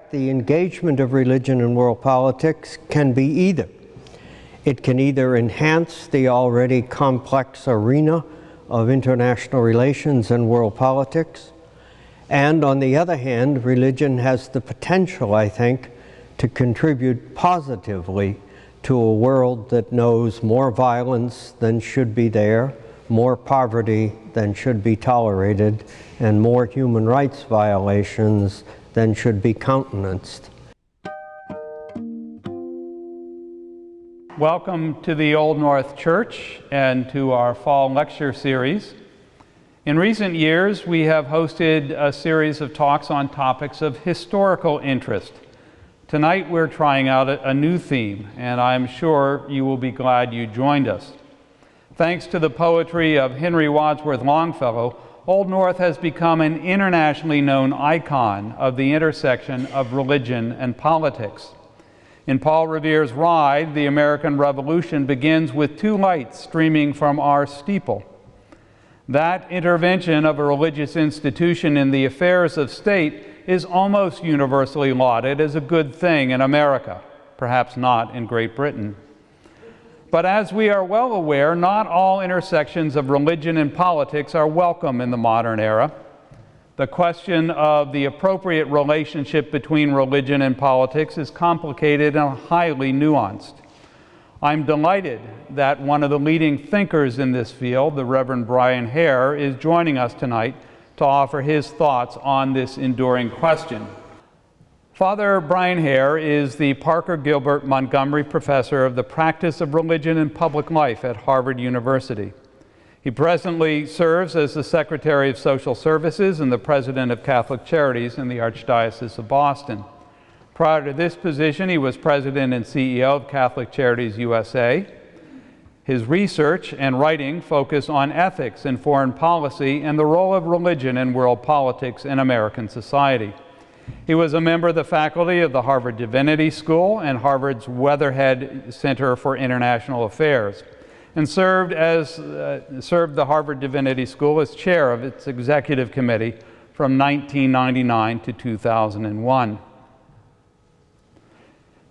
fact, the engagement of religion in world politics can be either. It can either enhance the already complex arena of international relations and world politics, and on the other hand, religion has the potential, I think, to contribute positively to a world that knows more violence than should be there, more poverty than should be tolerated, and more human rights violations than should be countenanced. Welcome to the Old North Church and to our fall lecture series. In recent years, we have hosted a series of talks on topics of historical interest. Tonight, we're trying out a new theme, and I'm sure you will be glad you joined us. Thanks to the poetry of Henry Wadsworth Longfellow, Old North has become an internationally known icon of the intersection of religion and politics. In Paul Revere's Ride, the American Revolution begins with two lights streaming from our steeple. That intervention of a religious institution in the affairs of state is almost universally lauded as a good thing in America, perhaps not in Great Britain. But as we are well aware, not all intersections of religion and politics are welcome in the modern era. The question of the appropriate relationship between religion and politics is complicated and highly nuanced. I'm delighted that one of the leading thinkers in this field, the Reverend Bryan Hehir, is joining us tonight to offer his thoughts on this enduring question. Father Bryan Hehir is the Parker Gilbert Montgomery Professor of the Practice of Religion and Public Life at Harvard University. He presently serves as the Secretary of Social Services and the President of Catholic Charities in the Archdiocese of Boston. Prior to this position, he was President and CEO of Catholic Charities USA. His research and writing focus on ethics in foreign policy and the role of religion in world politics in American society. He was a member of the faculty of the Harvard Divinity School and Harvard's Weatherhead Center for International Affairs, and served the Harvard Divinity School as chair of its executive committee from 1999 to 2001.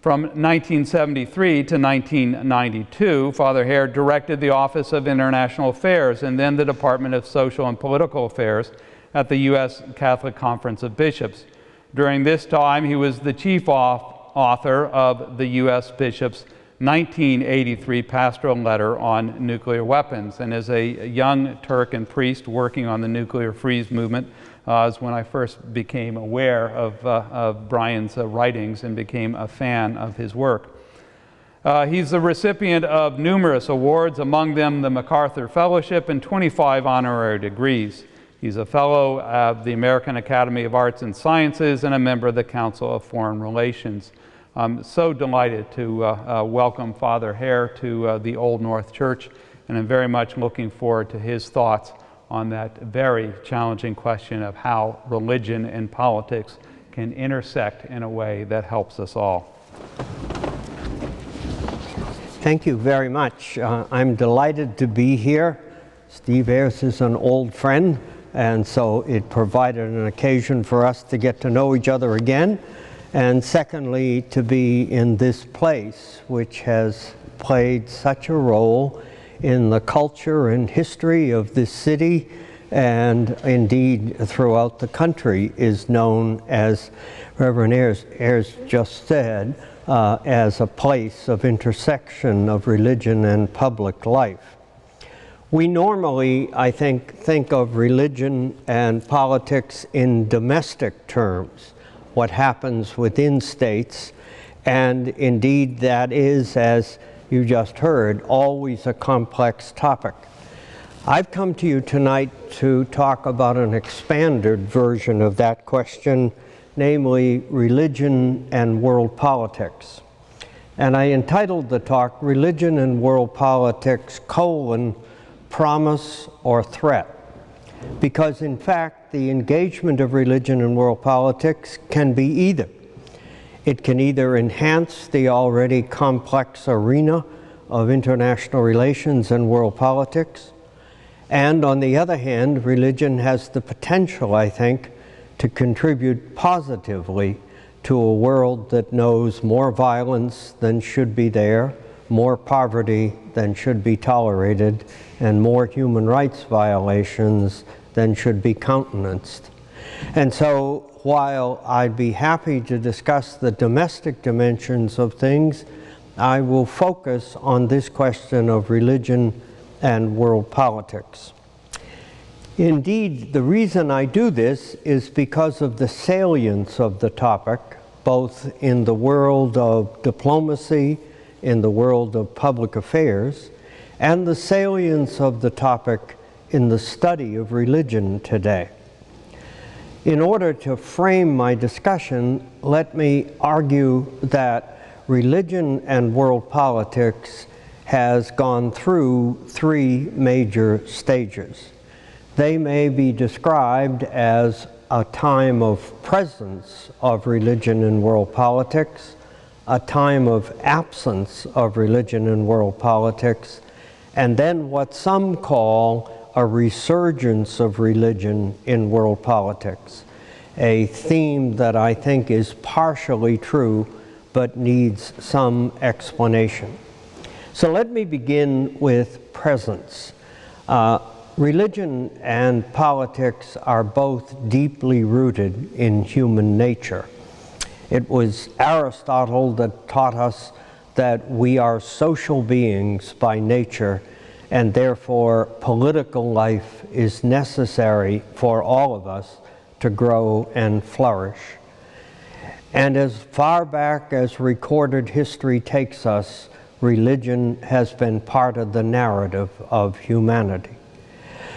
From 1973 to 1992, Father Hehir directed the Office of International Affairs and then the Department of Social and Political Affairs at the U.S. Catholic Conference of Bishops. During this time, he was the chief author of the U.S. Bishops' 1983 pastoral letter on nuclear weapons, and as a young Turk and priest working on the nuclear freeze movement is when I first became aware of Bryan's writings and became a fan of his work. He's the recipient of numerous awards, among them the MacArthur Fellowship and 25 honorary degrees. He's a fellow of the American Academy of Arts and Sciences and a member of the Council of Foreign Relations. I'm so delighted to welcome Father Hehir to the Old North Church, and I'm very much looking forward to his thoughts on that very challenging question of how religion and politics can intersect in a way that helps us all. Thank you very much. I'm delighted to be here. Steve Ayers is an old friend, and so it provided an occasion for us to get to know each other again. And secondly, to be in this place, which has played such a role in the culture and history of this city, and indeed throughout the country, is known, as Reverend Ayers just said, as a place of intersection of religion and public life. We normally, I think of religion and politics in domestic terms, what happens within states, and indeed that is, as you just heard, always a complex topic. I've come to you tonight to talk about an expanded version of that question, namely religion and world politics. And I entitled the talk, Religion and World Politics, Promise or Threat. Because in fact, the engagement of religion in world politics can be either. It can either enhance the already complex arena of international relations and world politics, and on the other hand, religion has the potential, I think, to contribute positively to a world that knows more violence than should be there, more poverty than should be tolerated, and more human rights violations than should be countenanced. And so while I'd be happy to discuss the domestic dimensions of things, I will focus on this question of religion and world politics. Indeed, the reason I do this is because of the salience of the topic, both in the world of diplomacy, in the world of public affairs, and the salience of the topic in the study of religion today. In order to frame my discussion, let me argue that religion and world politics has gone through three major stages. They may be described as a time of presence of religion in world politics, a time of absence of religion in world politics, and then what some call a resurgence of religion in world politics, a theme that I think is partially true but needs some explanation. So let me begin with presence. Religion and politics are both deeply rooted in human nature. It was Aristotle that taught us that we are social beings by nature, and therefore political life is necessary for all of us to grow and flourish. And as far back as recorded history takes us, religion has been part of the narrative of humanity.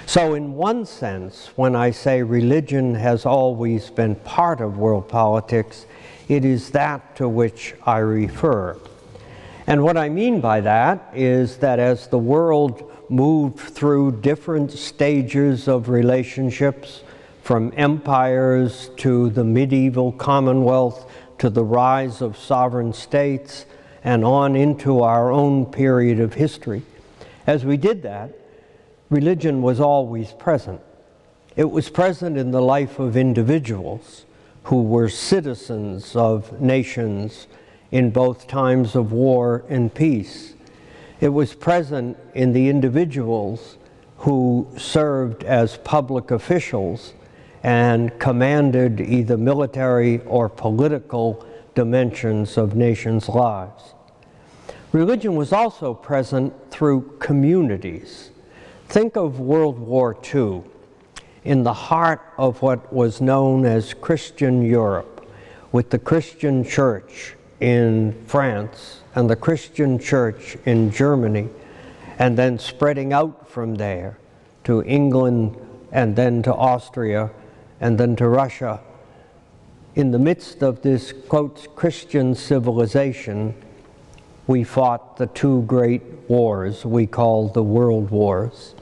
So in one sense, when I say religion has always been part of world politics, it is that to which I refer. And what I mean by that is that as the world moved through different stages of relationships, from empires to the medieval Commonwealth to the rise of sovereign states and on into our own period of history, as we did that, religion was always present. It was present in the life of individuals who were citizens of nations in both times of war and peace. It was present in the individuals who served as public officials and commanded either military or political dimensions of nations' lives. Religion was also present through communities. Think of World War II. In the heart of what was known as Christian Europe, with the Christian church in France and the Christian church in Germany, and then spreading out from there to England and then to Austria and then to Russia. In the midst of this, quote, Christian civilization, we fought the two great wars we call the World Wars.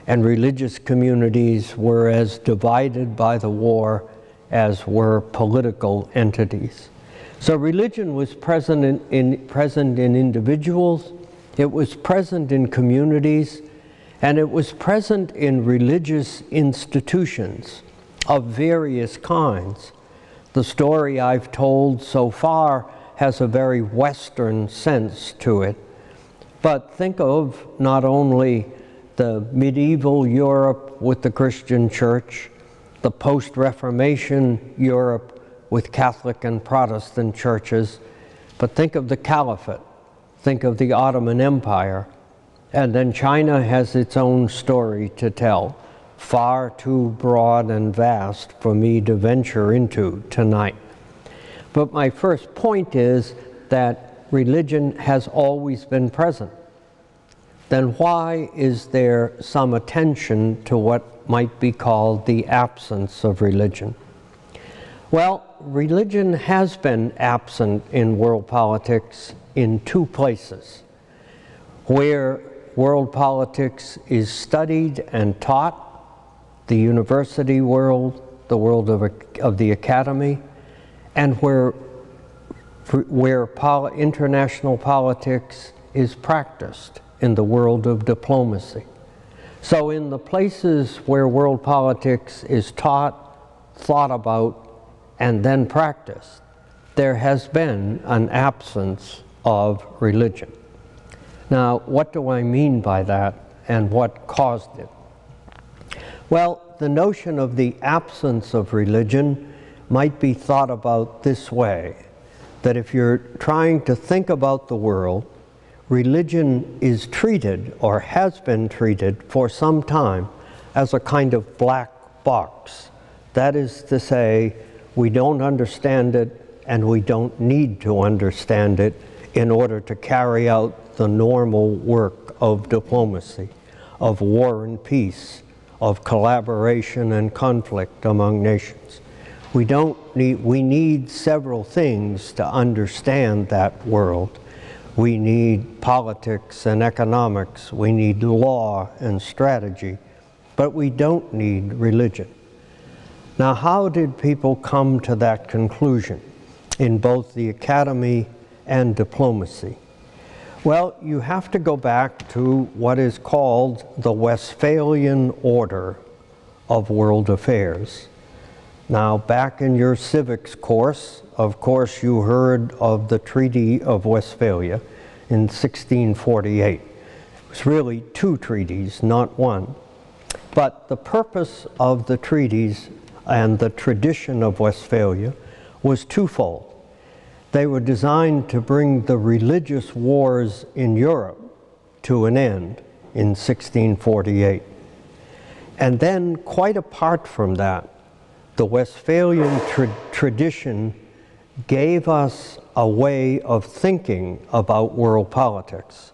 And religious communities were as divided by the war as were political entities. So religion was present in individuals, it was present in communities, and it was present in religious institutions of various kinds. The story I've told so far has a very Western sense to it. But think of not only the medieval Europe with the Christian church, the post-Reformation Europe with Catholic and Protestant churches, but think of the Caliphate, think of the Ottoman Empire, and then China has its own story to tell, far too broad and vast for me to venture into tonight. But my first point is that religion has always been present. Then why is there some attention to what might be called the absence of religion? Well, religion has been absent in world politics in two places. Where world politics is studied and taught, the university world, the world of the academy, and where international politics is practiced in the world of diplomacy. So in the places where world politics is taught, thought about, and then practiced, there has been an absence of religion. Now, what do I mean by that, and what caused it? Well, the notion of the absence of religion might be thought about this way, that if you're trying to think about the world, religion is treated, or has been treated for some time, as a kind of black box. That is to say, we don't understand it, and we don't need to understand it in order to carry out the normal work of diplomacy, of war and peace, of collaboration and conflict among nations. We need several things to understand that world. We need politics and economics, we need law and strategy, but we don't need religion. Now, how did people come to that conclusion in both the academy and diplomacy? Well, you have to go back to what is called the Westphalian Order of World Affairs. Now, back in your civics course, of course, you heard of the Treaty of Westphalia in 1648. It was really two treaties, not one. But the purpose of the treaties and the tradition of Westphalia was twofold. They were designed to bring the religious wars in Europe to an end in 1648. And then, quite apart from that, the Westphalian tradition gave us a way of thinking about world politics,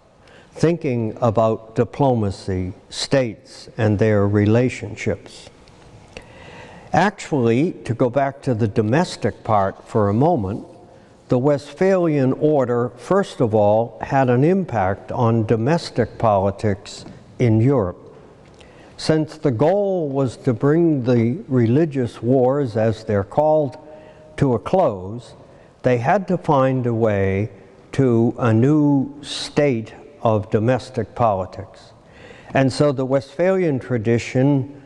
thinking about diplomacy, states, and their relationships. Actually, to go back to the domestic part for a moment, the Westphalian Order, first of all, had an impact on domestic politics in Europe. Since the goal was to bring the religious wars, as they're called, to a close, they had to find a way to a new state of domestic politics. And so the Westphalian tradition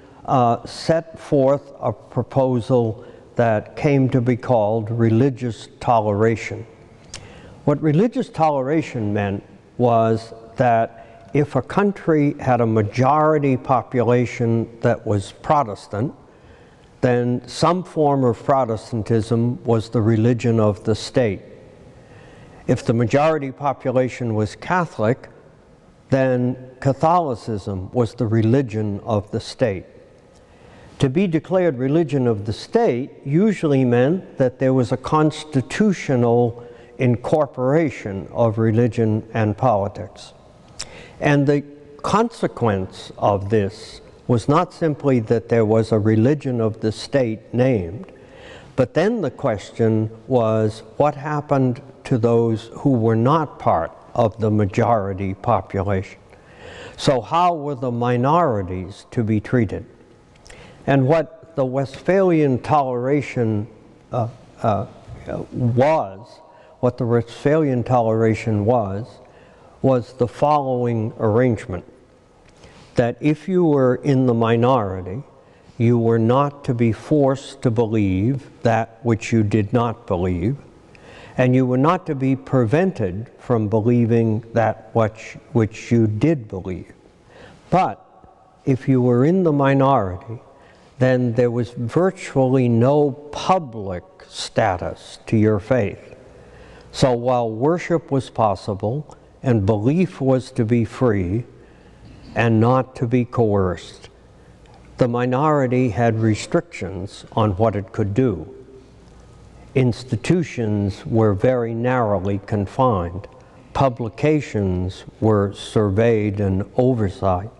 set forth a proposal that came to be called religious toleration. What religious toleration meant was that if a country had a majority population that was Protestant, then some form of Protestantism was the religion of the state. If the majority population was Catholic, then Catholicism was the religion of the state. To be declared religion of the state usually meant that there was a constitutional incorporation of religion and politics. And the consequence of this was not simply that there was a religion of the state named, but then the question was, what happened to those who were not part of the majority population? So how were the minorities to be treated? And what the Westphalian toleration was the following arrangement: that if you were in the minority, you were not to be forced to believe that which you did not believe, and you were not to be prevented from believing that which you did believe. But if you were in the minority, then there was virtually no public status to your faith. So while worship was possible and belief was to be free and not to be coerced, the minority had restrictions on what it could do. Institutions were very narrowly confined. Publications were surveyed and oversight.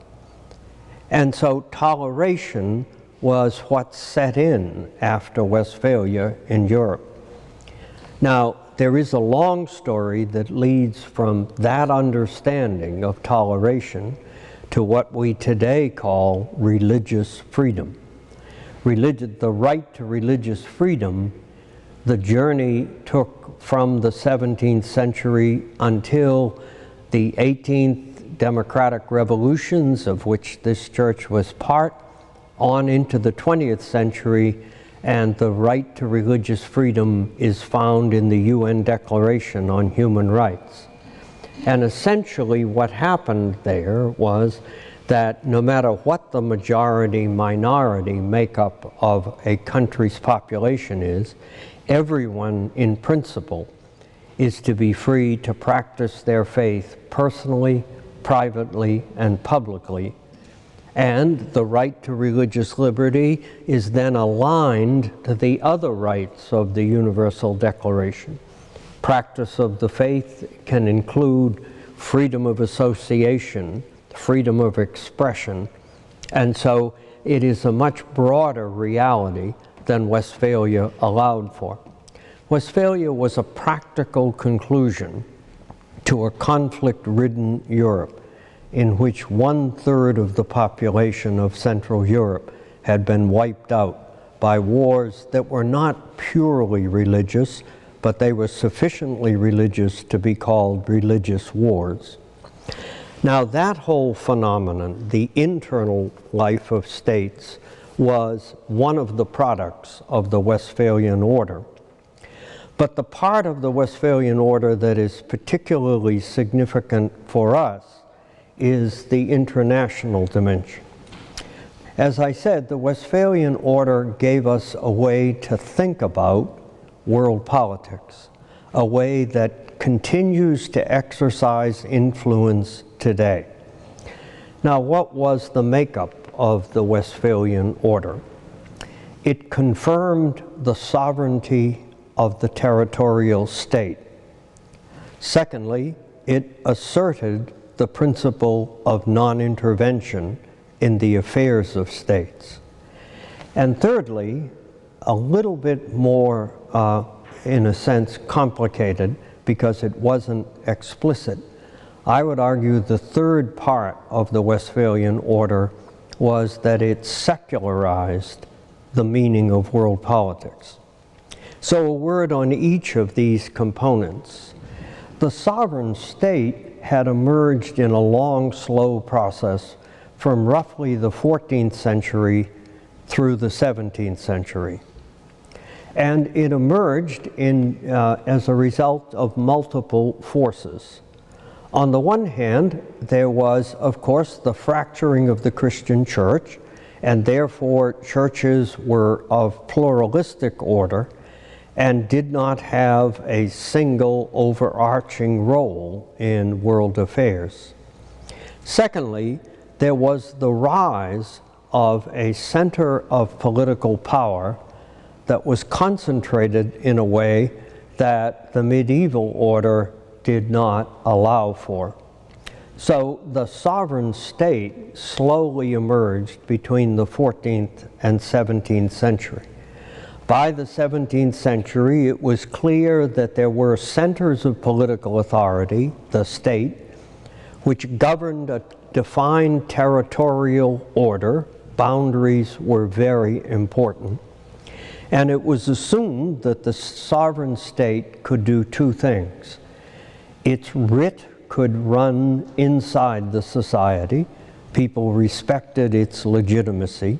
And so toleration was what set in after Westphalia in Europe. Now, there is a long story that leads from that understanding of toleration to what we today call religious freedom. The right to religious freedom, the journey took from the 17th century until the 18th democratic revolutions, of which this church was part, on into the 20th century, and the right to religious freedom is found in the UN Declaration on Human Rights. And essentially what happened there was that no matter what the majority-minority makeup of a country's population is, everyone in principle is to be free to practice their faith personally, privately, and publicly. And the right to religious liberty is then aligned to the other rights of the Universal Declaration. Practice of the faith can include freedom of association, freedom of expression, and so it is a much broader reality than Westphalia allowed for. Westphalia was a practical conclusion to a conflict-ridden Europe in which 1/3 of the population of Central Europe had been wiped out by wars that were not purely religious, but they were sufficiently religious to be called religious wars. Now that whole phenomenon, the internal life of states, was one of the products of the Westphalian order. But the part of the Westphalian order that is particularly significant for us is the international dimension. As I said, the Westphalian order gave us a way to think about world politics, a way that continues to exercise influence today. Now, what was the makeup of the Westphalian order? It confirmed the sovereignty of the territorial state. Secondly, it asserted the principle of non-intervention in the affairs of states. And thirdly, a little bit more, in a sense, complicated because it wasn't explicit, I would argue the third part of the Westphalian order was that it secularized the meaning of world politics. So a word on each of these components. The sovereign state had emerged in a long, slow process from roughly the 14th century through the 17th century. And it emerged as a result of multiple forces. On the one hand, there was, of course, the fracturing of the Christian church, and therefore churches were of pluralistic order and did not have a single overarching role in world affairs. Secondly, there was the rise of a center of political power that was concentrated in a way that the medieval order did not allow for. So the sovereign state slowly emerged between the 14th and 17th century. By the 17th century, it was clear that there were centers of political authority, the state, which governed a defined territorial order. Boundaries were very important. And it was assumed that the sovereign state could do two things. Its writ could run inside the society. People respected its legitimacy.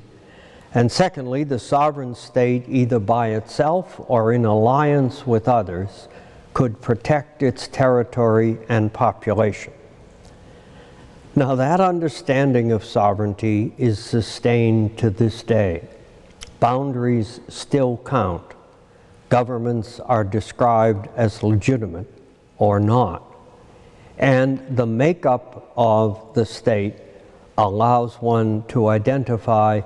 And secondly, the sovereign state, either by itself or in alliance with others, could protect its territory and population. Now, that understanding of sovereignty is sustained to this day. Boundaries still count. Governments are described as legitimate or not. And the makeup of the state allows one to identify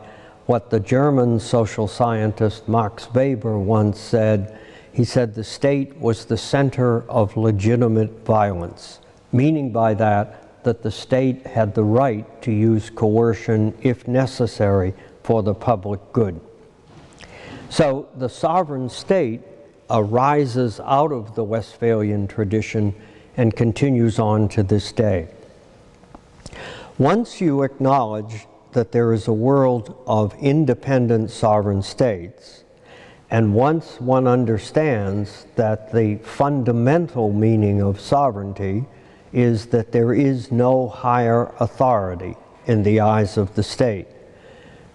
what the German social scientist Max Weber once said. He said the state was the center of legitimate violence, meaning by that the state had the right to use coercion if necessary for the public good. So the sovereign state arises out of the Westphalian tradition and continues on to this day. Once you acknowledge that there is a world of independent sovereign states, and once one understands that the fundamental meaning of sovereignty is that there is no higher authority in the eyes of the state,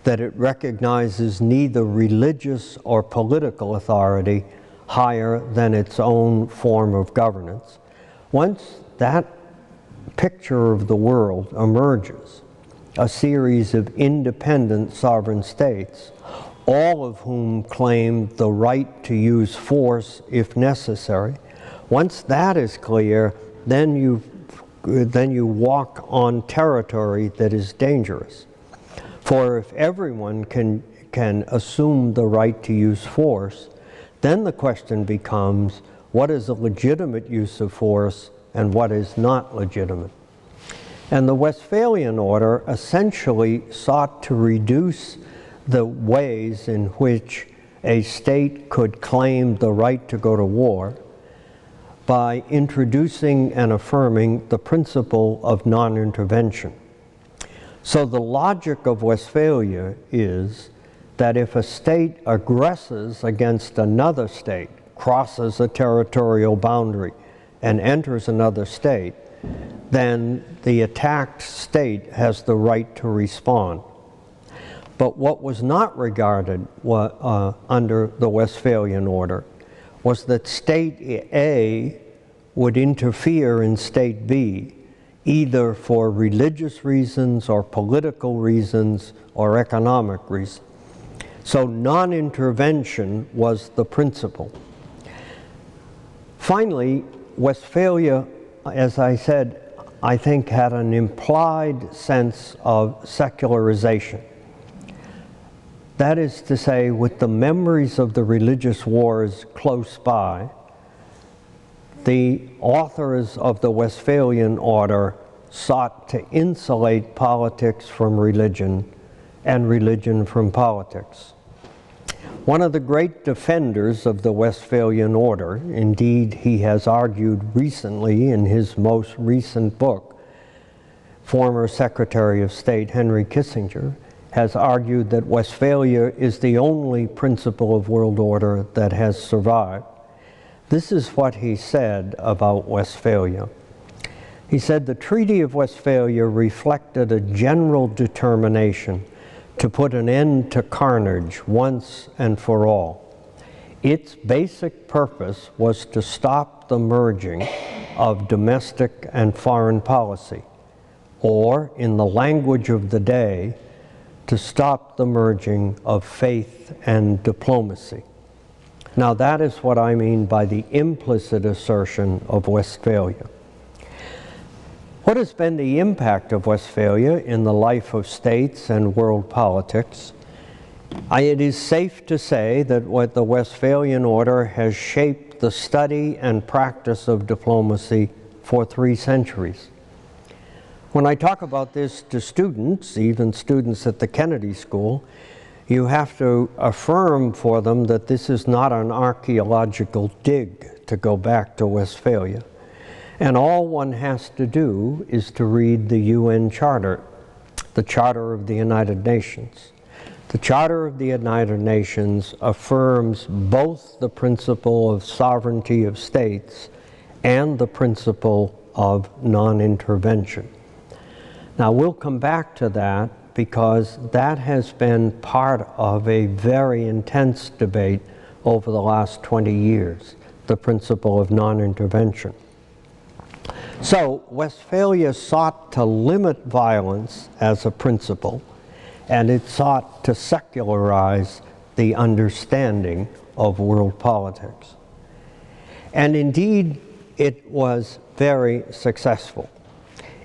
that it recognizes neither religious or political authority higher than its own form of governance. Once that picture of the world emerges, a series of independent sovereign states, all of whom claim the right to use force if necessary, once that is clear, then you walk on territory that is dangerous. For if everyone can assume the right to use force, then the question becomes, what is a legitimate use of force and what is not legitimate? And the Westphalian Order essentially sought to reduce the ways in which a state could claim the right to go to war by introducing and affirming the principle of non-intervention. So the logic of Westphalia is that if a state aggresses against another state, crosses a territorial boundary, and enters another state, then the attacked state has the right to respond. But what was not regarded under the Westphalian Order was that State A would interfere in State B, either for religious reasons or political reasons or economic reasons. So non-intervention was the principle. Finally, Westphalia, as I said, I think had an implied sense of secularization. That is to say, with the memories of the religious wars close by, the authors of the Westphalian Order sought to insulate politics from religion and religion from politics. One of the great defenders of the Westphalian Order, indeed he has argued recently in his most recent book, former Secretary of State Henry Kissinger, has argued that Westphalia is the only principle of world order that has survived. This is what he said about Westphalia. He said, the Treaty of Westphalia reflected a general determination to put an end to carnage once and for all. Its basic purpose was to stop the merging of domestic and foreign policy, or, in the language of the day, to stop the merging of faith and diplomacy. Now that is what I mean by the implicit assertion of Westphalia. What has been the impact of Westphalia in the life of states and world politics? It is safe to say that what the Westphalian Order has shaped the study and practice of diplomacy for 3 centuries. When I talk about this to students, even students at the Kennedy School, you have to affirm for them that this is not an archaeological dig to go back to Westphalia. And all one has to do is to read the UN Charter, the Charter of the United Nations. The Charter of the United Nations affirms both the principle of sovereignty of states and the principle of non-intervention. Now we'll come back to that because that has been part of a very intense debate over the last 20 years, the principle of non-intervention. So Westphalia sought to limit violence as a principle, and it sought to secularize the understanding of world politics. And indeed, it was very successful.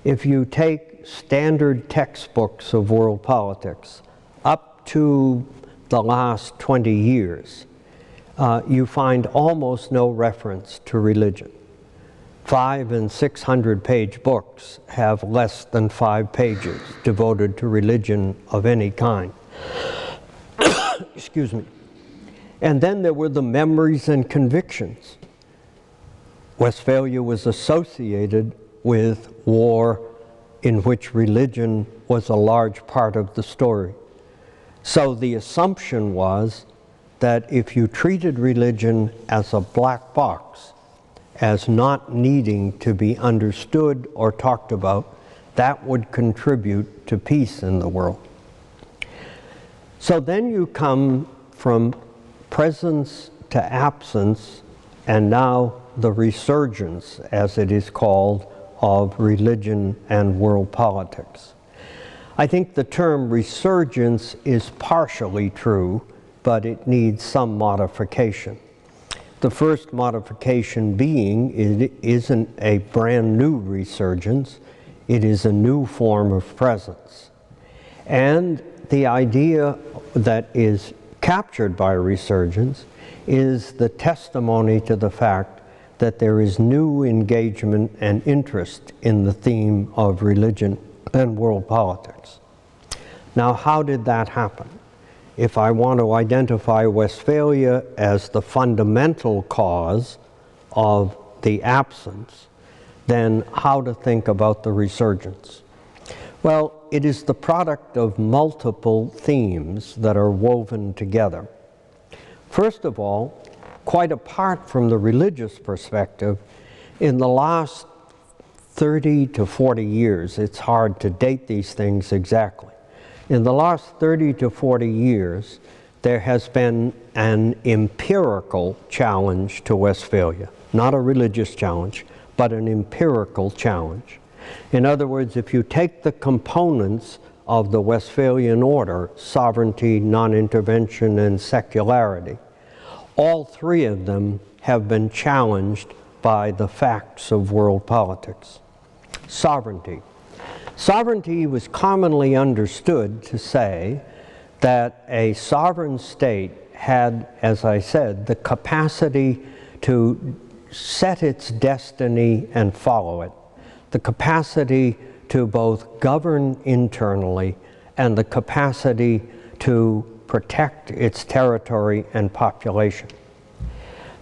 If you take standard textbooks of world politics up to the last 20 years, you find almost no reference to religion. 500- and 600-page books have less than 5 pages devoted to religion of any kind. Excuse me. And then there were the memories and convictions. Westphalia was associated with war in which religion was a large part of the story. So the assumption was that if you treated religion as a black box, as not needing to be understood or talked about, that would contribute to peace in the world. So then you come from presence to absence, and now the resurgence, as it is called, of religion and world politics. I think the term resurgence is partially true, but it needs some modification. The first modification being it isn't a brand new resurgence, it is a new form of presence. And the idea that is captured by resurgence is the testimony to the fact that there is new engagement and interest in the theme of religion and world politics. Now, how did that happen? If I want to identify Westphalia as the fundamental cause of the absence, then how to think about the resurgence? Well, it is the product of multiple themes that are woven together. First of all, quite apart from the religious perspective, in the last 30 to 40 years, it's hard to date these things exactly. In the last 30 to 40 years, there has been an empirical challenge to Westphalia, not a religious challenge, but an empirical challenge. In other words, if you take the components of the Westphalian order, sovereignty, non-intervention, and secularity, all three of them have been challenged by the facts of world politics. Sovereignty. Sovereignty was commonly understood to say that a sovereign state had, as I said, the capacity to set its destiny and follow it, the capacity to both govern internally and the capacity to protect its territory and population.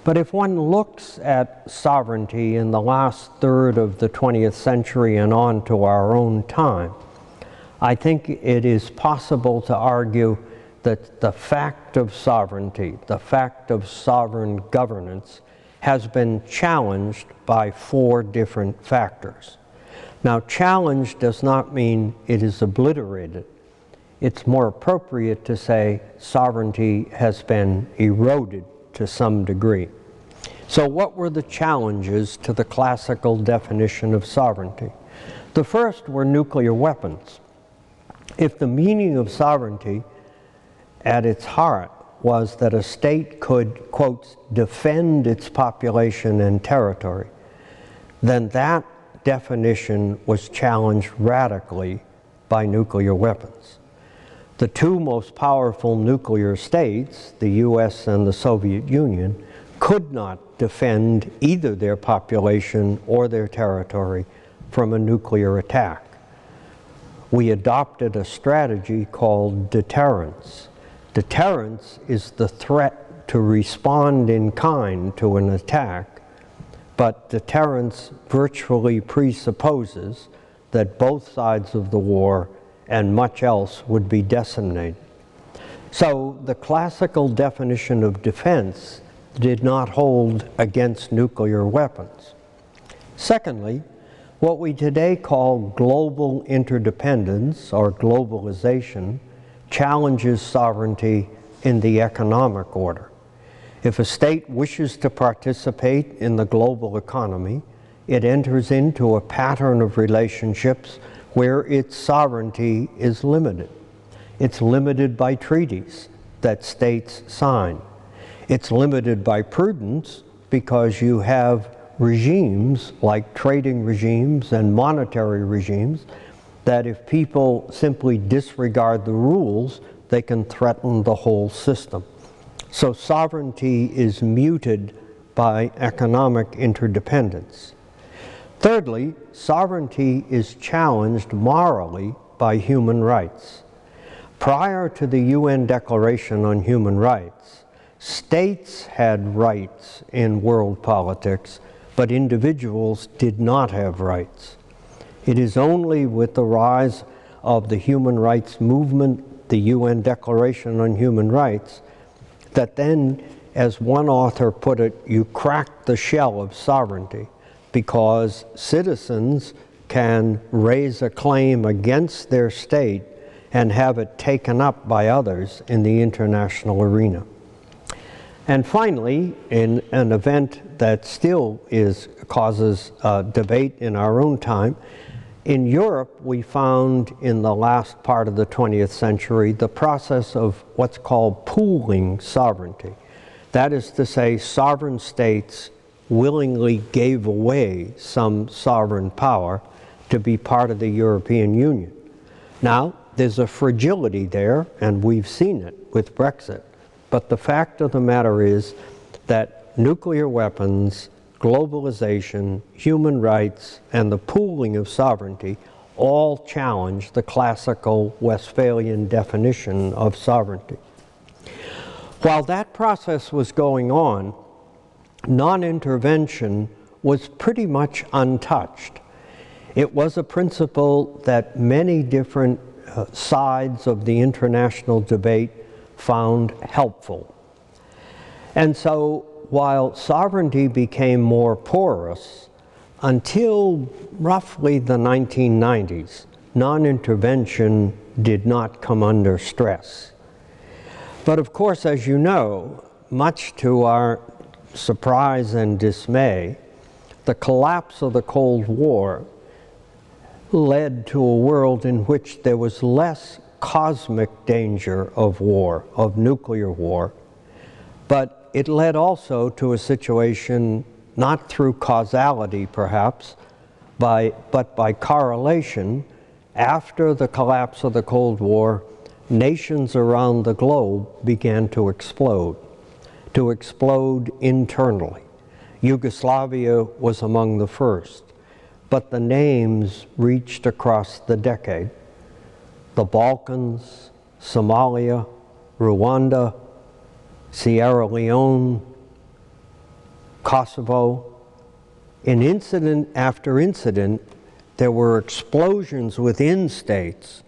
But if one looks at sovereignty in the last third of the 20th century and on to our own time, I think it is possible to argue that the fact of sovereignty, the fact of sovereign governance, has been challenged by four different factors. Now, challenge does not mean it is obliterated. It's more appropriate to say sovereignty has been eroded to some degree. So what were the challenges to the classical definition of sovereignty? The first were nuclear weapons. If the meaning of sovereignty at its heart was that a state could, quote, defend its population and territory, then that definition was challenged radically by nuclear weapons. The two most powerful nuclear states, the US and the Soviet Union, could not defend either their population or their territory from a nuclear attack. We adopted a strategy called deterrence. Deterrence is the threat to respond in kind to an attack, but deterrence virtually presupposes that both sides of the war and much else would be decimated. So the classical definition of defense did not hold against nuclear weapons. Secondly, what we today call global interdependence or globalization challenges sovereignty in the economic order. If a state wishes to participate in the global economy, it enters into a pattern of relationships where its sovereignty is limited. It's limited by treaties that states sign. It's limited by prudence because you have regimes like trading regimes and monetary regimes that if people simply disregard the rules, they can threaten the whole system. So sovereignty is muted by economic interdependence. Thirdly, sovereignty is challenged morally by human rights. Prior to the UN Declaration on Human Rights, states had rights in world politics, but individuals did not have rights. It is only with the rise of the human rights movement, the UN Declaration on Human Rights, that then, as one author put it, you crack the shell of sovereignty, because citizens can raise a claim against their state and have it taken up by others in the international arena. And finally, in an event that still causes debate in our own time, in Europe we found in the last part of the 20th century the process of what's called pooling sovereignty. That is to say, sovereign states willingly gave away some sovereign power to be part of the European Union. Now, there's a fragility there, and we've seen it with Brexit. But the fact of the matter is that nuclear weapons, globalization, human rights, and the pooling of sovereignty all challenge the classical Westphalian definition of sovereignty. While that process was going on, non-intervention was pretty much untouched. It was a principle that many different sides of the international debate found helpful. And so while sovereignty became more porous, until roughly the 1990s, non-intervention did not come under stress. But of course, as you know, much to our surprise and dismay, the collapse of the Cold War led to a world in which there was less cosmic danger of war, of nuclear war, but it led also to a situation, not through causality perhaps, but by correlation. After the collapse of the Cold War, nations around the globe began to explode internally. Yugoslavia was among the first, but the names reached across the decade. The Balkans, Somalia, Rwanda, Sierra Leone, Kosovo. In incident after incident, there were explosions within states,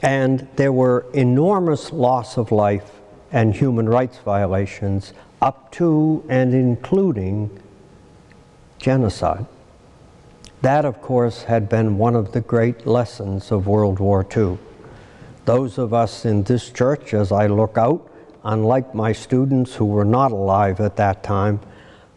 and there were enormous loss of life and human rights violations up to and including genocide. That, of course, had been one of the great lessons of World War II. Those of us in this church, as I look out, unlike my students who were not alive at that time,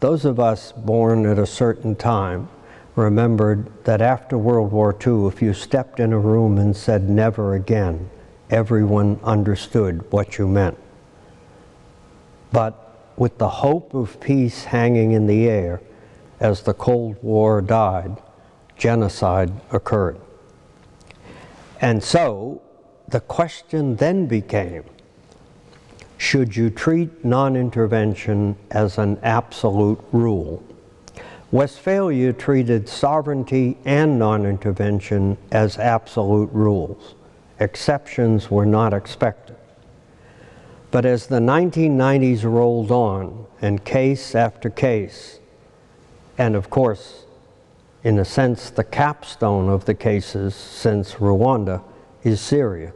those of us born at a certain time remembered that after World War II, if you stepped in a room and said never again, everyone understood what you meant. But with the hope of peace hanging in the air, as the Cold War died, genocide occurred. And so the question then became, should you treat non-intervention as an absolute rule? Westphalia treated sovereignty and non-intervention as absolute rules. Exceptions were not expected. But as the 1990s rolled on, and case after case, and of course, in a sense, the capstone of the cases since Rwanda is Syria.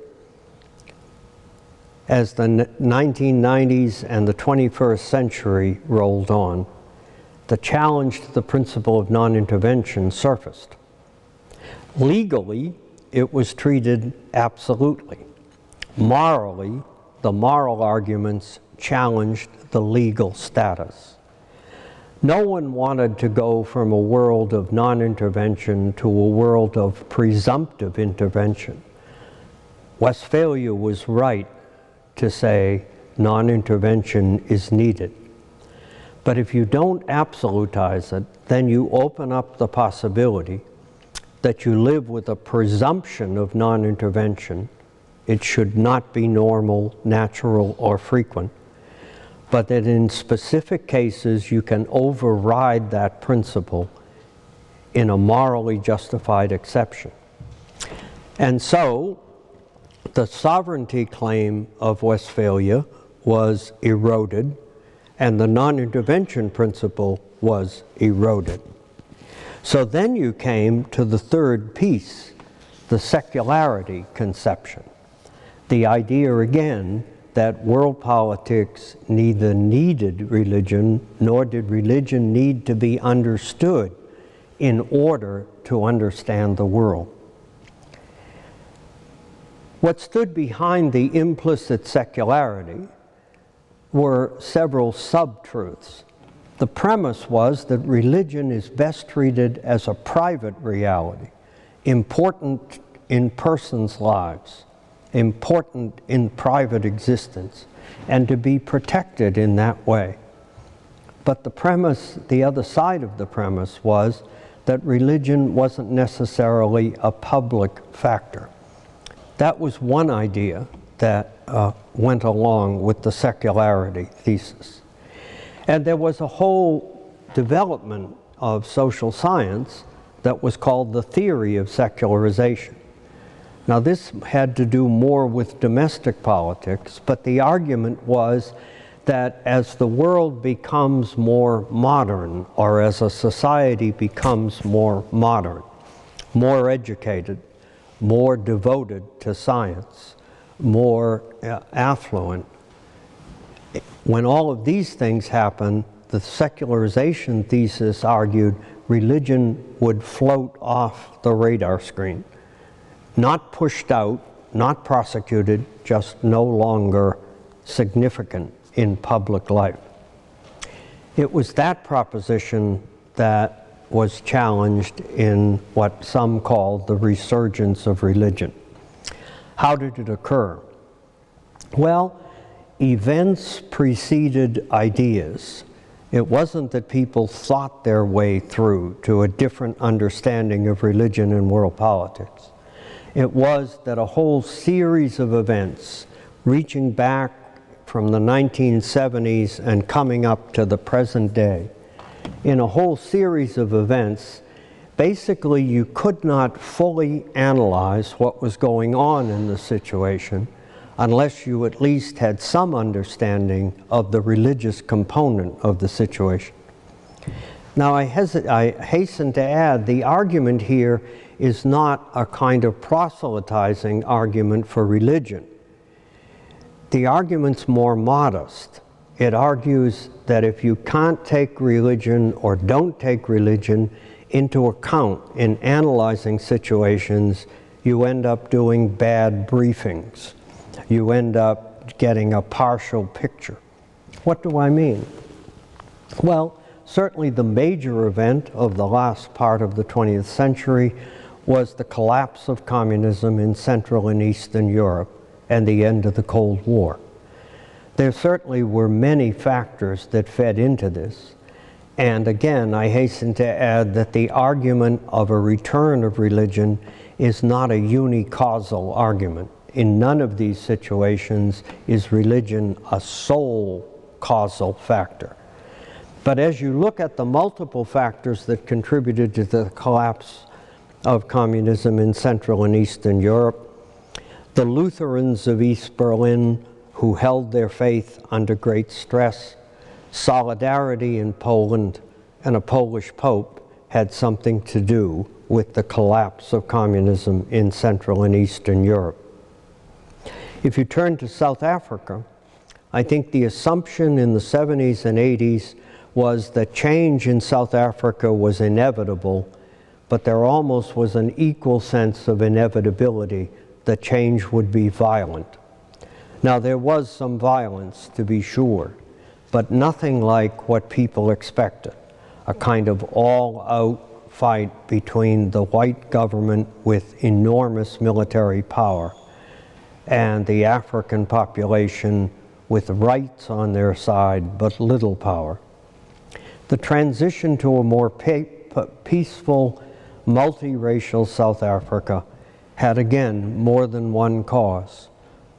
As the 1990s and the 21st century rolled on, the challenge to the principle of non-intervention surfaced. Legally, it was treated absolutely. Morally, the moral arguments challenged the legal status. No one wanted to go from a world of non-intervention to a world of presumptive intervention. Westphalia was right to say non-intervention is needed. But if you don't absolutize it, then you open up the possibility that you live with a presumption of non-intervention. It should not be normal, natural, or frequent, but that in specific cases you can override that principle in a morally justified exception. And so the sovereignty claim of Westphalia was eroded, and the non-intervention principle was eroded. So then you came to the third piece, the secularity conception. The idea again that world politics neither needed religion nor did religion need to be understood in order to understand the world. What stood behind the implicit secularity were several sub-truths. The premise was that religion is best treated as a private reality, important in persons' lives, important in private existence, and to be protected in that way. But the premise, the other side of the premise, was that religion wasn't necessarily a public factor. That was one idea that went along with the secularity thesis. And there was a whole development of social science that was called the theory of secularization. Now, this had to do more with domestic politics, but the argument was that as the world becomes more modern, or as a society becomes more modern, more educated, more devoted to science, more affluent, when all of these things happen, the secularization thesis argued religion would float off the radar screen. Not pushed out, not prosecuted, just no longer significant in public life. It was that proposition that was challenged in what some call the resurgence of religion. How did it occur? Well, events preceded ideas. It wasn't that people thought their way through to a different understanding of religion and world politics. It was that a whole series of events reaching back from the 1970s and coming up to the present day, in a whole series of events, basically you could not fully analyze what was going on in the situation unless you at least had some understanding of the religious component of the situation. Now, I hasten to add, the argument here is not a kind of proselytizing argument for religion. The argument's more modest. It argues that if you can't take religion or don't take religion into account in analyzing situations, you end up doing bad briefings. You end up getting a partial picture. What do I mean? Well, certainly the major event of the last part of the 20th century was the collapse of communism in Central and Eastern Europe and the end of the Cold War. There certainly were many factors that fed into this. And again, I hasten to add that the argument of a return of religion is not a unicausal argument. In none of these situations is religion a sole causal factor. But as you look at the multiple factors that contributed to the collapse of communism in Central and Eastern Europe, the Lutherans of East Berlin who held their faith under great stress, solidarity in Poland, and a Polish Pope had something to do with the collapse of communism in Central and Eastern Europe. If you turn to South Africa, I think the assumption in the 70s and 80s was that change in South Africa was inevitable, but there almost was an equal sense of inevitability that change would be violent. Now, there was some violence, to be sure, but nothing like what people expected, a kind of all-out fight between the white government with enormous military power and the African population with rights on their side but little power. The transition to a more peaceful, multiracial South Africa had again more than one cause.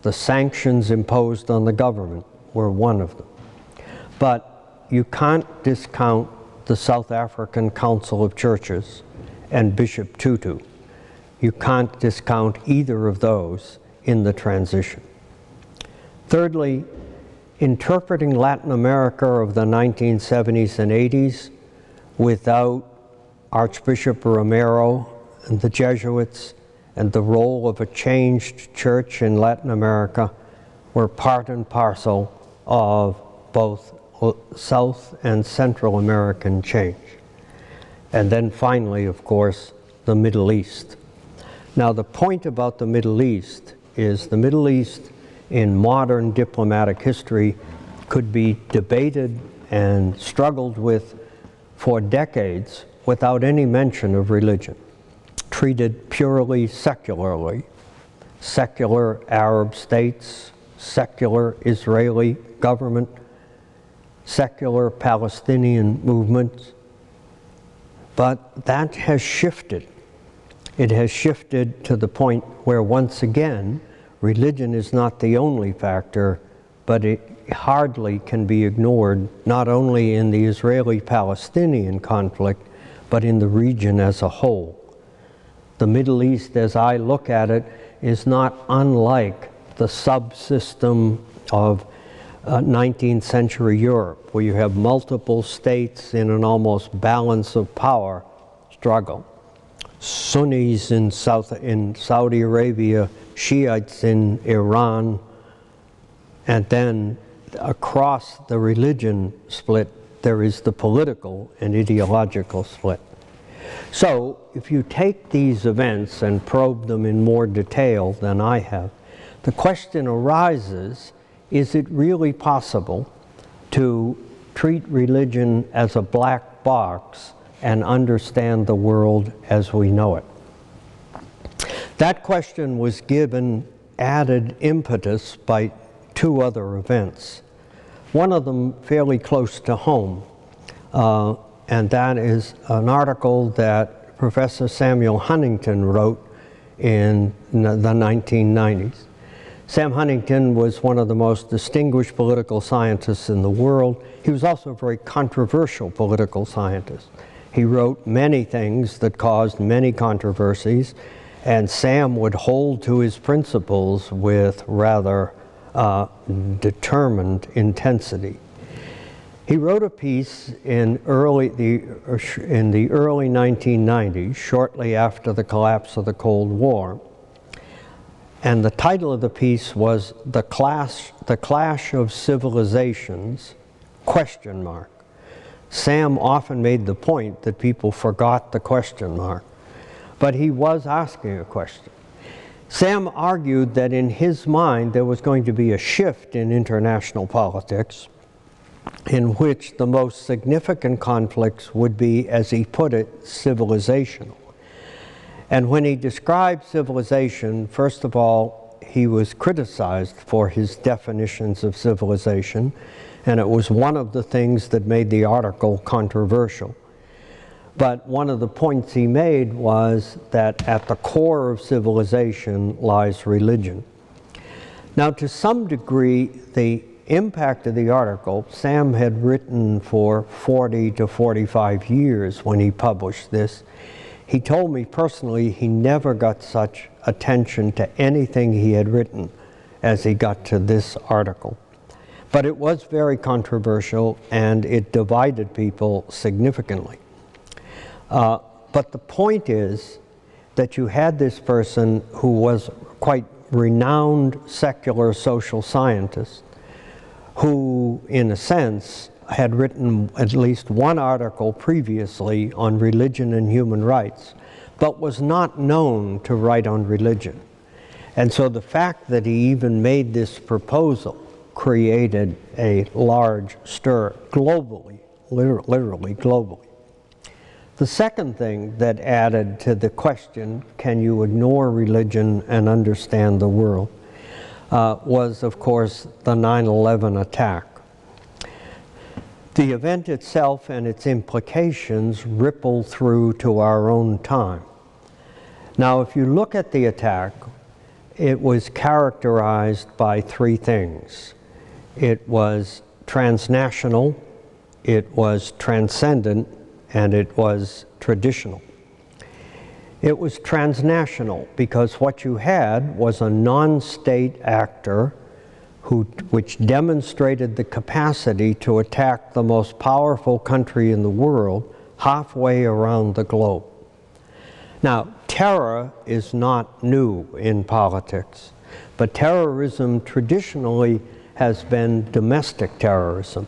The sanctions imposed on the government were one of them. But you can't discount the South African Council of Churches and Bishop Tutu. You can't discount either of those in the transition. Thirdly, interpreting Latin America of the 1970s and 80s without Archbishop Romero and the Jesuits and the role of a changed church in Latin America were part and parcel of both South and Central American change. And then finally, of course, the Middle East. Now, the point about the Middle East is the Middle East in modern diplomatic history could be debated and struggled with for decades without any mention of religion, treated purely secularly. Secular Arab states, secular Israeli government, secular Palestinian movements. But that has shifted. It has shifted to the point where, once again, religion is not the only factor, but it hardly can be ignored, not only in the Israeli-Palestinian conflict, but in the region as a whole. The Middle East, as I look at it, is not unlike the subsystem of 19th century Europe, where you have multiple states in an almost balance of power struggle. Sunnis in Saudi Arabia, Shiites in Iran, and then across the religion split, there is the political and ideological split. So, if you take these events and probe them in more detail than I have, the question arises, is it really possible to treat religion as a black box and understand the world as we know it? That question was given added impetus by two other events. One of them fairly close to home, and that is an article that Professor Samuel Huntington wrote in the 1990s. Sam Huntington was one of the most distinguished political scientists in the world. He was also a very controversial political scientist. He wrote many things that caused many controversies, and Sam would hold to his principles with rather determined intensity. He wrote a piece in the early 1990s, shortly after the collapse of the Cold War, and the title of the piece was The Clash of Civilizations, ? Sam often made the point that people forgot the question mark, but he was asking a question. Sam argued that in his mind there was going to be a shift in international politics in which the most significant conflicts would be, as he put it, civilizational. And when he described civilization, first of all, he was criticized for his definitions of civilization, and it was one of the things that made the article controversial. But one of the points he made was that at the core of civilization lies religion. Now, to some degree, the impact of the article, Sam had written for 40 to 45 years when he published this. He told me personally he never got such attention to anything he had written as he got to this article. But it was very controversial, and it divided people significantly. But the point is that you had this person who was quite renowned secular social scientist who, in a sense, had written at least one article previously on religion and human rights, but was not known to write on religion. And so the fact that he even made this proposal created a large stir globally, literally globally. The second thing that added to the question, can you ignore religion and understand the world, was, of course, the 9/11 attack. The event itself and its implications ripple through to our own time. Now, if you look at the attack, it was characterized by three things. It was transnational, it was transcendent, and it was traditional. It was transnational because what you had was a non-state actor which demonstrated the capacity to attack the most powerful country in the world halfway around the globe. Now, terror is not new in politics, but terrorism traditionally has been domestic terrorism.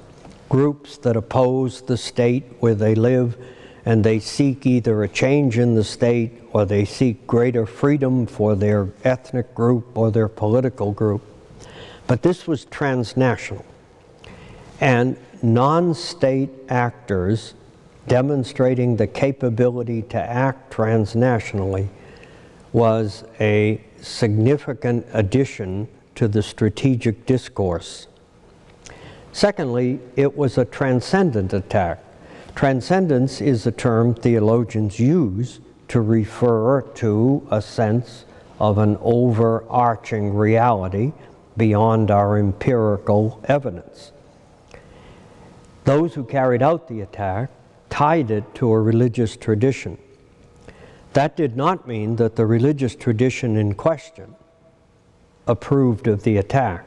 Groups that oppose the state where they live and they seek either a change in the state or they seek greater freedom for their ethnic group or their political group. But this was transnational. And non-state actors demonstrating the capability to act transnationally was a significant addition to the strategic discourse. Secondly, it was a transcendent attack. Transcendence is a term theologians use to refer to a sense of an overarching reality beyond our empirical evidence. Those who carried out the attack tied it to a religious tradition. That did not mean that the religious tradition in question approved of the attack.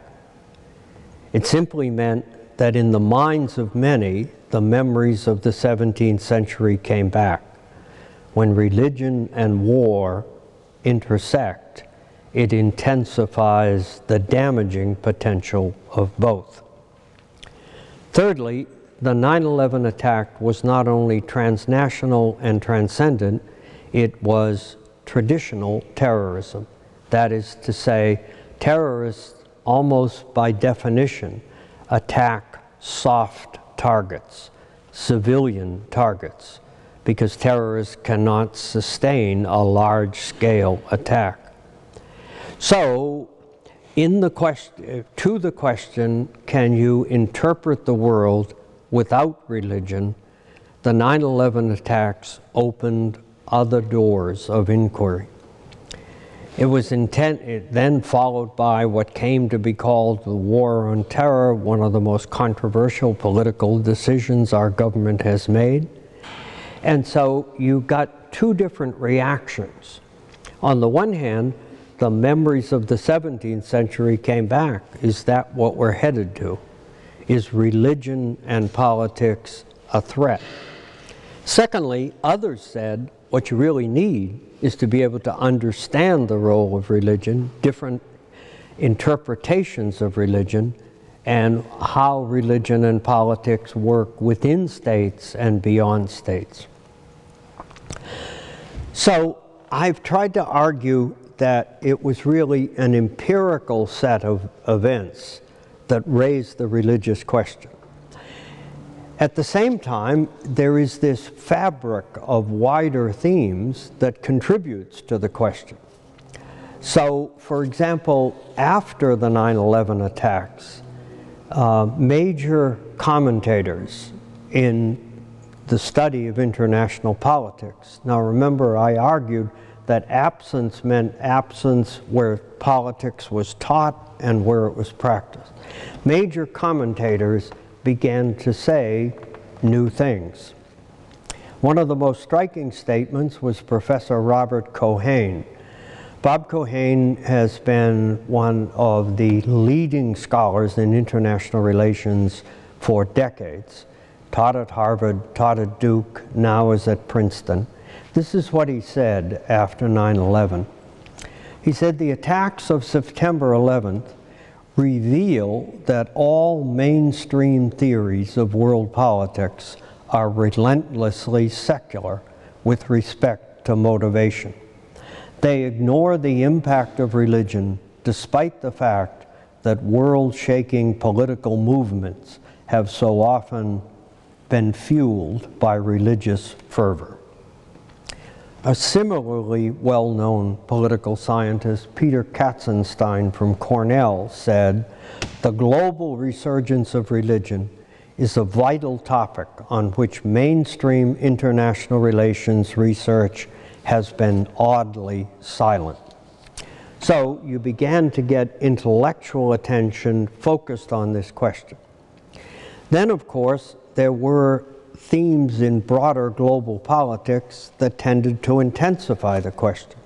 It simply meant that in the minds of many, the memories of the 17th century came back. When religion and war intersect, it intensifies the damaging potential of both. Thirdly, the 9/11 attack was not only transnational and transcendent, it was traditional terrorism. That is to say, terrorists, almost by definition, attack soft targets, civilian targets, because terrorists cannot sustain a large-scale attack. So, to the question, can you interpret the world without religion, the 9/11 attacks opened other doors of inquiry. It was then followed by what came to be called the War on Terror, one of the most controversial political decisions our government has made. And so you got two different reactions. On the one hand, the memories of the 17th century came back. Is that what we're headed to? Is religion and politics a threat? Secondly, others said what you really need is to be able to understand the role of religion, different interpretations of religion, and how religion and politics work within states and beyond states. So I've tried to argue that it was really an empirical set of events that raised the religious question. At the same time, there is this fabric of wider themes that contributes to the question. So, for example, after the 9/11 attacks, major commentators in the study of international politics. Now remember, I argued that absence meant absence where politics was taught and where it was practiced. Major commentators began to say new things. One of the most striking statements was Professor Robert Keohane. Bob Keohane has been one of the leading scholars in international relations for decades. Taught at Harvard, taught at Duke, now is at Princeton. This is what he said after 9/11. He said, "The attacks of September 11th reveal that all mainstream theories of world politics are relentlessly secular with respect to motivation. They ignore the impact of religion despite the fact that world-shaking political movements have so often been fueled by religious fervor." A similarly well-known political scientist, Peter Katzenstein from Cornell, said, "The global resurgence of religion is a vital topic on which mainstream international relations research has been oddly silent." So you began to get intellectual attention focused on this question. Then, of course, there were themes in broader global politics that tended to intensify the question.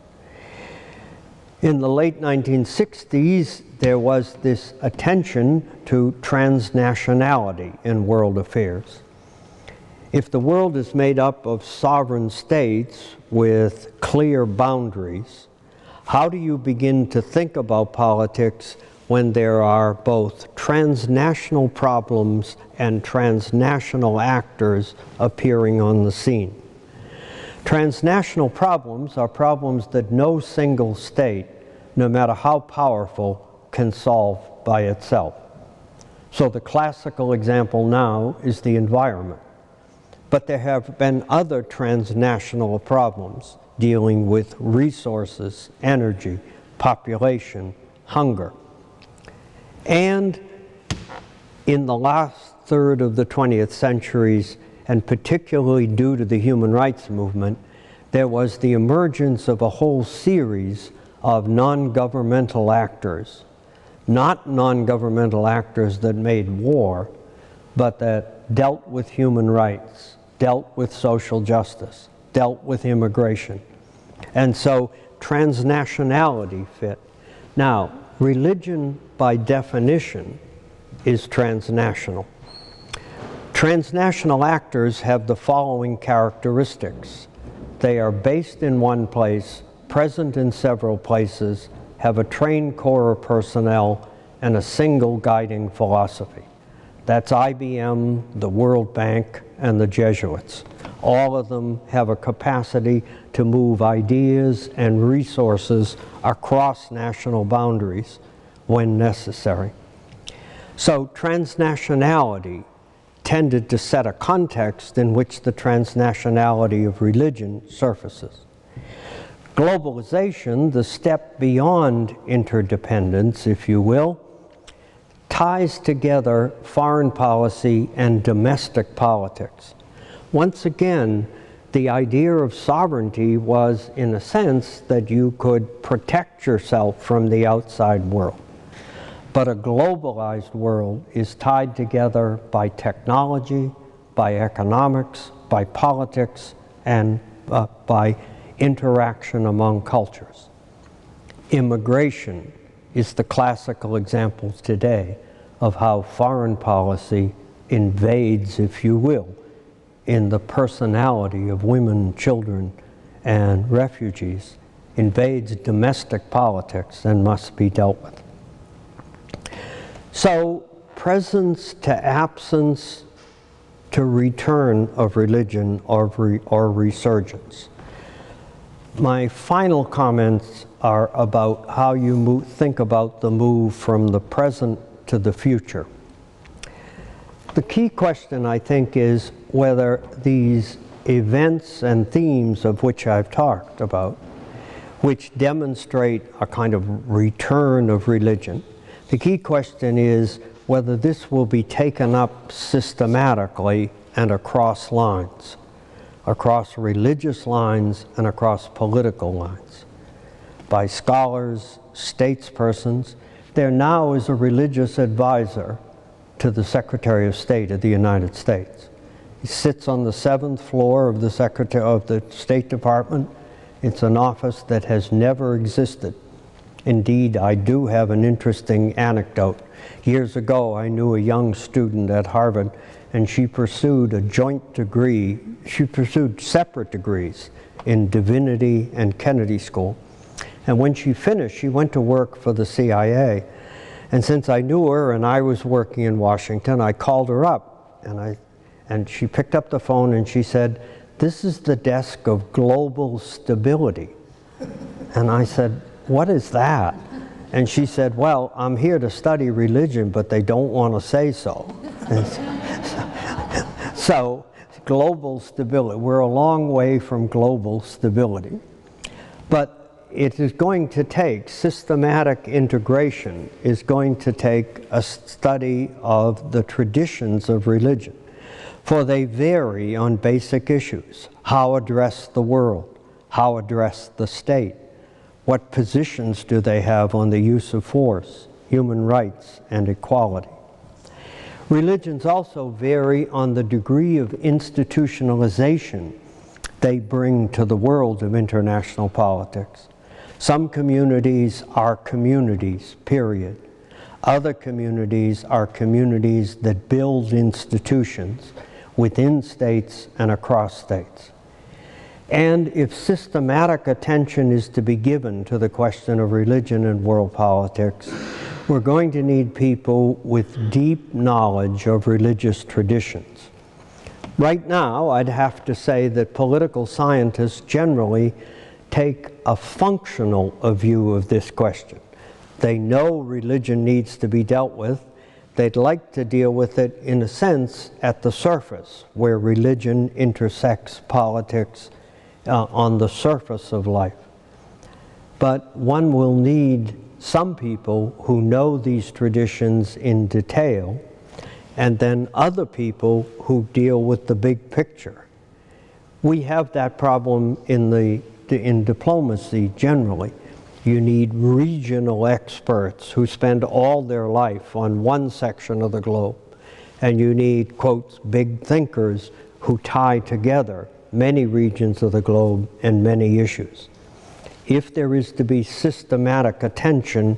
In the late 1960s, there was this attention to transnationality in world affairs. If the world is made up of sovereign states with clear boundaries, how do you begin to think about politics when there are both transnational problems and transnational actors appearing on the scene? Transnational problems are problems that no single state, no matter how powerful, can solve by itself. So the classical example now is the environment. But there have been other transnational problems dealing with resources, energy, population, hunger. And in the last third of the 20th centuries, and particularly due to the human rights movement, there was the emergence of a whole series of non-governmental actors. Not non-governmental actors that made war, but that dealt with human rights, dealt with social justice, dealt with immigration. And so transnationality fit. Now, religion by definition is transnational. Transnational actors have the following characteristics. They are based in one place, present in several places, have a trained corps of personnel, and a single guiding philosophy. That's IBM, the World Bank, and the Jesuits. All of them have a capacity to move ideas and resources across national boundaries when necessary. So transnationality tended to set a context in which the transnationality of religion surfaces. Globalization, the step beyond interdependence, if you will, ties together foreign policy and domestic politics. Once again, the idea of sovereignty was, in a sense, that you could protect yourself from the outside world. But a globalized world is tied together by technology, by economics, by politics, and by interaction among cultures. Immigration is the classical example today of how foreign policy invades, if you will, in the personality of women, children, and refugees, invades domestic politics and must be dealt with. So, presence to absence to return of religion or resurgence. My final comments are about how you think about the move from the present to the future. The key question, I think, is whether these events and themes of which I've talked about, which demonstrate a kind of return of religion, the key question is whether this will be taken up systematically and across lines, across religious lines and across political lines, by scholars, statespersons. There now is a religious advisor to the Secretary of State of the United States. He sits on the 7th floor of the State Department. It's an office that has never existed. Indeed, I do have an interesting anecdote. Years ago, I knew a young student at Harvard, and she pursued a joint degree. She pursued separate degrees in divinity and Kennedy School. And when she finished, she went to work for the CIA. And since I knew her and I was working in Washington, I called her up, and she picked up the phone and she said, "This is the desk of global stability." And I said, "What is that?" And she said, "Well, I'm here to study religion, but they don't want to say so." So, global stability. We're a long way from global stability. But it is going to take, systematic integration is going to take a study of the traditions of religion. For they vary on basic issues. How address the world? How address the state? What positions do they have on the use of force, human rights, and equality? Religions also vary on the degree of institutionalization they bring to the world of international politics. Some communities are communities, period. Other communities are communities that build institutions within states and across states. And if systematic attention is to be given to the question of religion and world politics, we're going to need people with deep knowledge of religious traditions. Right now, I'd have to say that political scientists generally take a functional view of this question. They know religion needs to be dealt with. They'd like to deal with it, in a sense, at the surface, where religion intersects politics on the surface of life. But one will need some people who know these traditions in detail, and then other people who deal with the big picture. We have that problem in diplomacy generally. You need regional experts who spend all their life on one section of the globe. And you need, quote, big thinkers who tie together many regions of the globe and many issues. If there is to be systematic attention,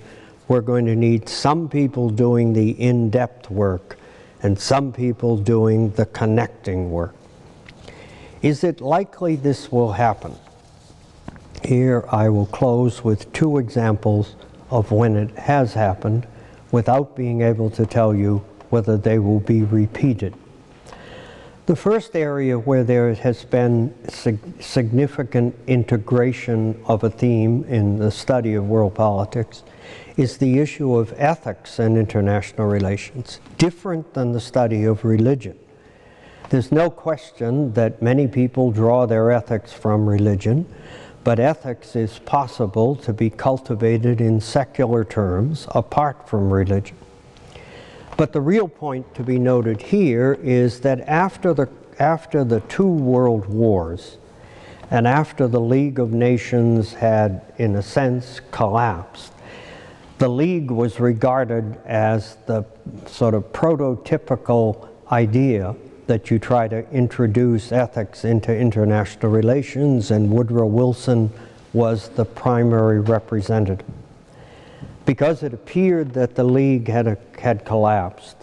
we're going to need some people doing the in-depth work and some people doing the connecting work. Is it likely this will happen? Here I will close with two examples of when it has happened without being able to tell you whether they will be repeated. The first area where there has been significant integration of a theme in the study of world politics is the issue of ethics and international relations, different than the study of religion. There's no question that many people draw their ethics from religion, but ethics is possible to be cultivated in secular terms apart from religion. But the real point to be noted here is that after the two world wars and after the League of Nations had, in a sense, collapsed, the League was regarded as the sort of prototypical idea that you try to introduce ethics into international relations, and Woodrow Wilson was the primary representative. Because it appeared that the League had collapsed,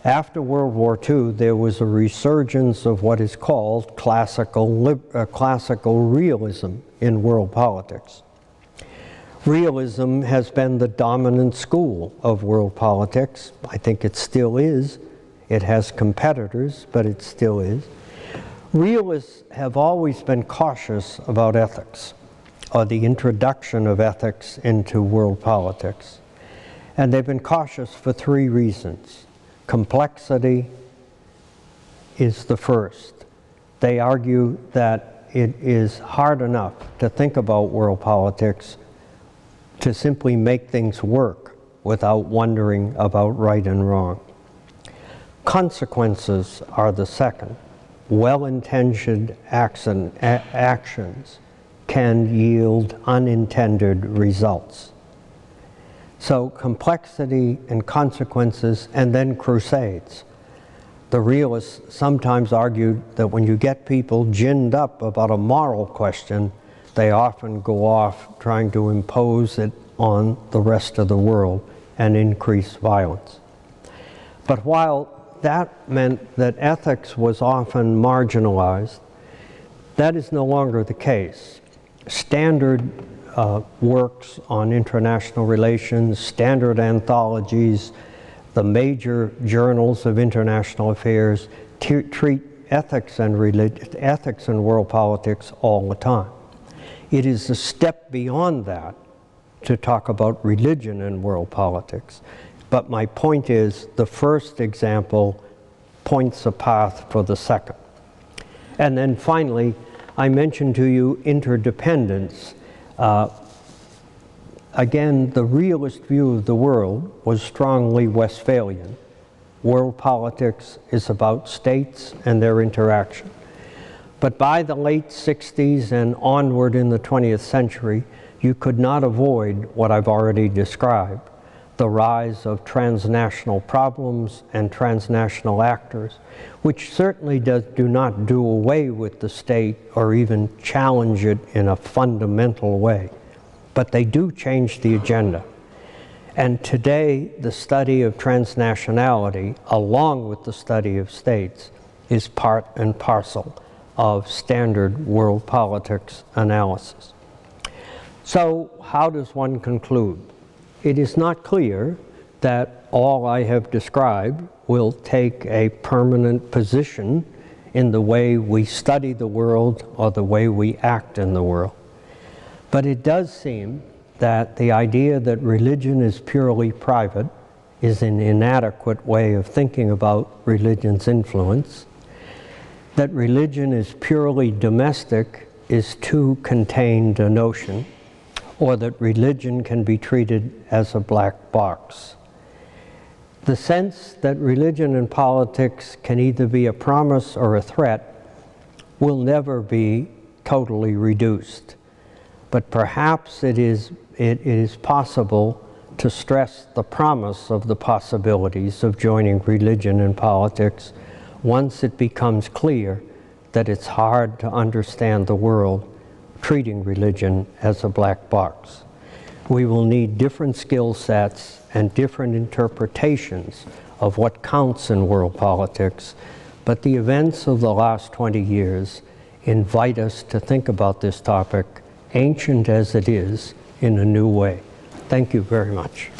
after World War II, there was a resurgence of what is called classical realism in world politics. Realism has been the dominant school of world politics. I think it still is. It has competitors, but it still is. Realists have always been cautious about ethics, or the introduction of ethics into world politics. And they've been cautious for three reasons. Complexity is the first. They argue that it is hard enough to think about world politics to simply make things work without wondering about right and wrong. Consequences are the second. Well-intentioned actions can yield unintended results. So complexity and consequences, and then crusades. The realists sometimes argued that when you get people ginned up about a moral question, they often go off trying to impose it on the rest of the world and increase violence. But while that meant that ethics was often marginalized, that is no longer the case. Standard works on international relations, standard anthologies, the major journals of international affairs treat ethics and world politics all the time. It is a step beyond that to talk about religion and world politics. But my point is, the first example points a path for the second. And then finally, I mentioned to you interdependence. Again, the realist view of the world was strongly Westphalian. World politics is about states and their interaction. But by the late 60s and onward in the 20th century, you could not avoid what I've already described, the rise of transnational problems and transnational actors, which certainly do not do away with the state or even challenge it in a fundamental way. But they do change the agenda. And today, the study of transnationality, along with the study of states, is part and parcel of standard world politics analysis. So, how does one conclude? It is not clear that all I have described will take a permanent position in the way we study the world or the way we act in the world. But it does seem that the idea that religion is purely private is an inadequate way of thinking about religion's influence. That religion is purely domestic is too contained a notion, or that religion can be treated as a black box. The sense that religion and politics can either be a promise or a threat will never be totally reduced. But perhaps it is possible to stress the promise of the possibilities of joining religion and politics once it becomes clear that it's hard to understand the world treating religion as a black box. We will need different skill sets and different interpretations of what counts in world politics, but the events of the last 20 years invite us to think about this topic, ancient as it is, in a new way. Thank you very much.